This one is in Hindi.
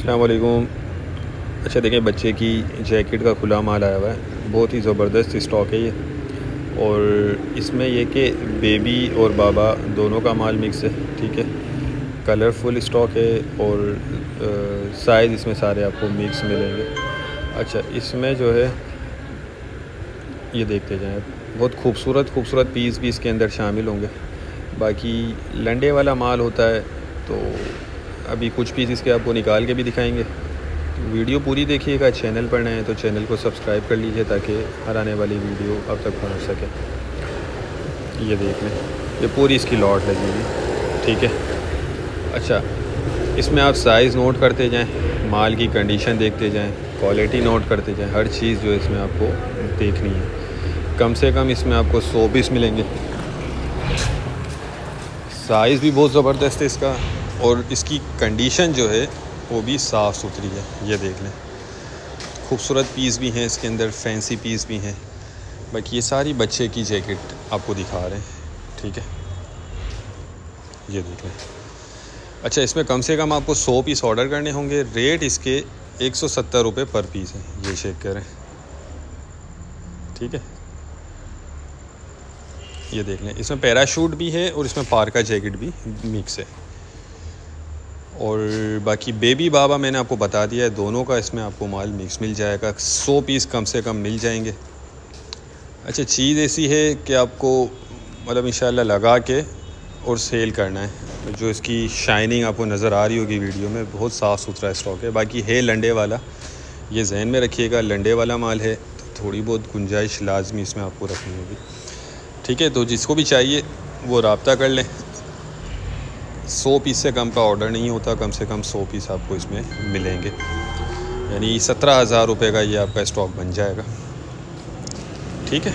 अस्सलाम वालेकुम। अच्छा देखें, बच्चे की जैकेट का खुला माल आया हुआ है, बहुत ही ज़बरदस्त स्टॉक है ये। और इसमें ये कि बेबी और बाबा दोनों का माल मिक्स है, ठीक है। कलरफुल स्टॉक है और साइज़ इसमें सारे आपको मिक्स मिलेंगे। अच्छा, इसमें जो है ये देखते जाएँ, बहुत खूबसूरत खूबसूरत पीस भी इसके अंदर शामिल होंगे। बाकी लंडे वाला माल होता है, तो अभी कुछ पीस इसके आपको निकाल के भी दिखाएंगे। वीडियो पूरी देखिएगा। चैनल पर नए हैं तो चैनल को सब्सक्राइब कर लीजिए ताकि हर आने वाली वीडियो अब तक पहुंच सके। ये देख लें, ये पूरी इसकी लॉट लगी हुई, ठीक है। अच्छा, इसमें आप साइज़ नोट करते जाएं, माल की कंडीशन देखते जाएं, क्वालिटी नोट करते जाएं, हर चीज़ जो है इसमें आपको देखनी है। कम से कम इसमें आपको 100 पीस मिलेंगे। साइज़ भी बहुत ज़बरदस्त है इसका, और इसकी कंडीशन जो है वो भी साफ़ सुथरी है। ये देख लें, खूबसूरत पीस भी हैं इसके अंदर, फैंसी पीस भी हैं। बाकी ये सारी बच्चे की जैकेट आपको दिखा रहे हैं, ठीक है। ये देख लें। अच्छा, इसमें कम से कम आपको 100 पीस ऑर्डर करने होंगे। रेट इसके 170 रुपये पर पीस है। ये चेक करें, ठीक है। ये देख लें, इसमें पैराशूट भी है और इसमें पार्का जैकेट भी मिक्स है। और बाकी बेबी बाबा मैंने आपको बता दिया है, दोनों का इसमें आपको माल मिक्स मिल जाएगा। 100 पीस कम से कम मिल जाएंगे। अच्छा, चीज़ ऐसी है कि आपको मतलब इंशाल्लाह लगा के और सेल करना है। जो इसकी शाइनिंग आपको नज़र आ रही होगी वीडियो में, बहुत साफ़ सुथरा स्टॉक है। बाकी है लंडे वाला, ये जहन में रखिएगा, लंडे वाला माल है तो थोड़ी बहुत गुंजाइश लाजमी इसमें आपको रखनी होगी, ठीक है। तो जिसको भी चाहिए वो रब्ता कर लें। 100 पीस से कम का ऑर्डर नहीं होता, कम से कम 100 पीस आपको इसमें मिलेंगे। यानी 17,000 रुपये का ये आपका स्टॉक बन जाएगा, ठीक है।